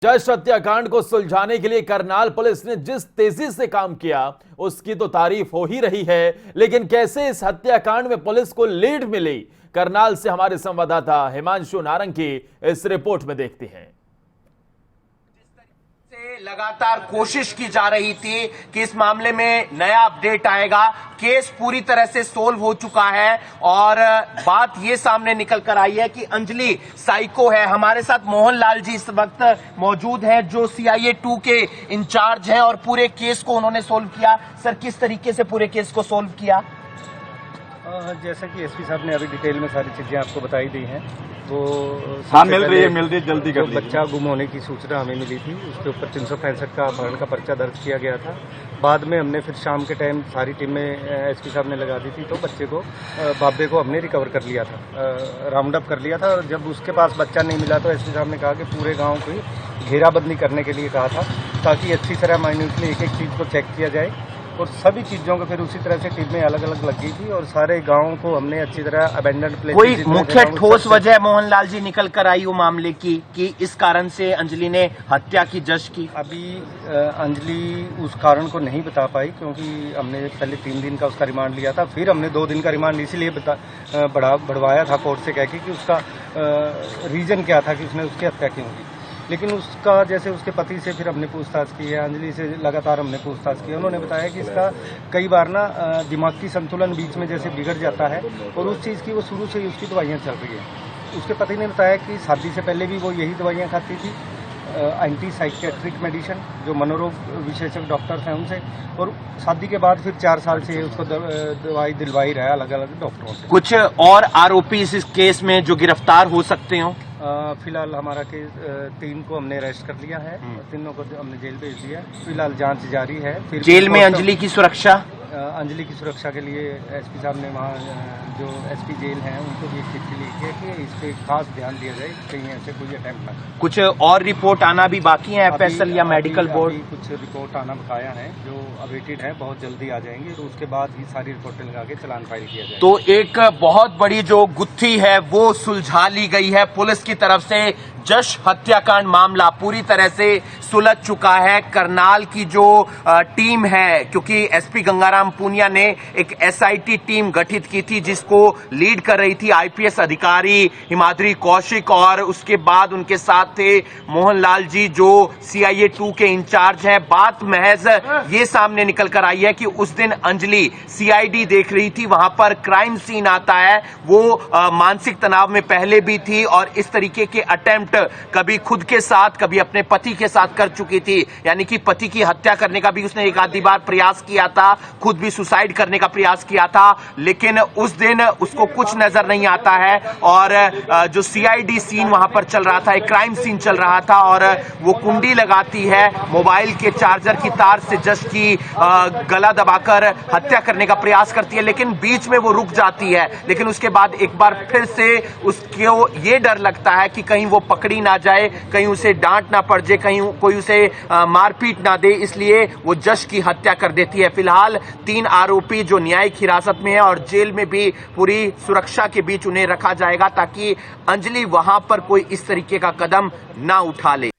जश हत्याकांड को सुलझाने के लिए करनाल पुलिस ने जिस तेजी से काम किया उसकी तो तारीफ हो ही रही है, लेकिन कैसे इस हत्याकांड में पुलिस को लीड मिली, करनाल से हमारे संवाददाता हिमांशु नारंग की इस रिपोर्ट में देखते हैं। लगातार कोशिश की जा रही थी कि इस मामले में नया अपडेट आएगा। केस पूरी तरह से सोल्व हो चुका है और बात ये सामने निकल कर आई है कि अंजलि साइको है। हमारे साथ मोहन लाल जी इस वक्त मौजूद हैं जो CIA 2 के इंचार्ज हैं और पूरे केस को उन्होंने सोल्व किया। सर, किस तरीके से पूरे केस को सोल्व किया? जैसा कि SP साहब ने अभी डिटेल में सारी चीजें आपको बताई दी हैं, वो मिल रही है जल्दी कर लीजिए। बच्चा गुम होने की सूचना हमें मिली थी, उसके ऊपर 365 का अपहरण का पर्चा दर्ज किया गया था। बाद में हमने फिर शाम के टाइम सारी टीमें SP साहब ने लगा दी थी, तो बच्चे को बाबे को हमने रिकवर कर लिया था, राउंड अप कर लिया था। और जब उसके पास बच्चा नहीं मिला तो SP साहब ने कहा कि पूरे गाँव की घेराबंदी करने के लिए कहा था, ताकि अच्छी तरह माइन्यूटली एक एक चीज़ को चेक किया जाए। और सभी चीजों को फिर उसी तरह से टीमें अलग अलग लगी थी और सारे गांवों को हमने अच्छी तरह अबेंडन प्लेस। कोई मुख्य ठोस वजह मोहनलाल जी निकल कर आई वो मामले की कि इस कारण से अंजलि ने हत्या की जश की? अभी अंजलि उस कारण को नहीं बता पाई, क्योंकि हमने पहले 3 दिन का उसका रिमांड लिया था, फिर हमने 2 दिन का रिमांड इसीलिए बढ़वाया था कोर्ट से कह के कि उसका रीजन क्या था कि उसने उसकी हत्या क्यों की। लेकिन उसका जैसे उसके पति से फिर हमने पूछताछ की है, अंजलि से लगातार हमने पूछताछ की। उन्होंने बताया कि इसका कई बार ना दिमाग की संतुलन बीच में जैसे बिगड़ जाता है और उस चीज़ की वो शुरू से ही उसकी दवाइयाँ चल रही हैं। उसके पति ने बताया कि शादी से पहले भी वो यही दवाइयाँ खाती थी, एंटी साइकेट्रिक मेडिसिन, जो मनोरोग विशेषज्ञ डॉक्टर्स हैं उनसे, और शादी के बाद फिर 4 साल से उसको दवाई दिलवाई रहा अलग अलग डॉक्टरों से। कुछ और आरोपी इस केस में जो गिरफ्तार हो सकते हो? फिलहाल हमारा केस 3 को हमने अरेस्ट कर लिया है, तीनों को हमने जेल भेज दिया। फिलहाल जांच जारी है। फिर जेल में अंजलि की सुरक्षा? अंजलि की सुरक्षा के लिए SP साहब ने वहाँ जो SP जेल हैं उनको भी एक चिट्ठी लिखी है कि इस पे खास ध्यान दिया जाए, कहीं ऐसे कोई अटेम्प्ट ना करे। कुछ और रिपोर्ट आना भी बाकी है FSL या मेडिकल बोर्ड? कुछ रिपोर्ट आना बकाया है जो अवेटेड है, बहुत जल्दी आ जाएंगे, तो उसके बाद ही सारी रिपोर्टें लगा के चालान फाइल किया जाए। तो एक बहुत बड़ी जो गुत्थी है वो सुलझा ली गई है पुलिस की तरफ से। जश हत्याकांड मामला पूरी तरह से सुलझ चुका है। करनाल की जो टीम है, क्योंकि SP गंगाराम पूनिया ने एक SIT टीम गठित की थी जिसको लीड कर रही थी IPS अधिकारी हिमाद्री कौशिक, और उसके बाद उनके साथ थे मोहनलाल जी जो CIA 2 के इंचार्ज हैं। बात महज ये सामने निकल कर आई है कि उस दिन अंजलि CID देख रही थी, वहां पर क्राइम सीन आता है, वो मानसिक तनाव में पहले भी थी और इस तरीके के अटेम्प्ट कभी खुद के साथ कभी अपने पति के साथ कर चुकी थी, यानी कि पति की हत्या करने का भी उसने एक आधी बार प्रयास किया था, खुद भी सुसाइड करने का प्रयास किया था, लेकिन उस दिन उसको कुछ नजर नहीं आता है। और जो CID सीन वहां पर चल रहा था, एक क्राइम सीन चल रहा था, और वो कुंडी लगाती है मोबाइल के चार्जर की तार से जश की गला दबाकर हत्या करने का प्रयास करती है, लेकिन बीच में वो रुक जाती है। लेकिन उसके बाद एक बार फिर से उसको ये डर लगता है कि कहीं वो पकड़ी ना जाए, कहीं उसे डांट ना पड़ जाए, कहीं कोई उसे मारपीट ना दे, इसलिए वो जश की हत्या कर देती है। फिलहाल 3 आरोपी जो न्यायिक हिरासत में है और जेल में भी पूरी सुरक्षा के बीच उन्हें रखा जाएगा ताकि अंजलि वहां पर कोई इस तरीके का कदम ना उठा ले।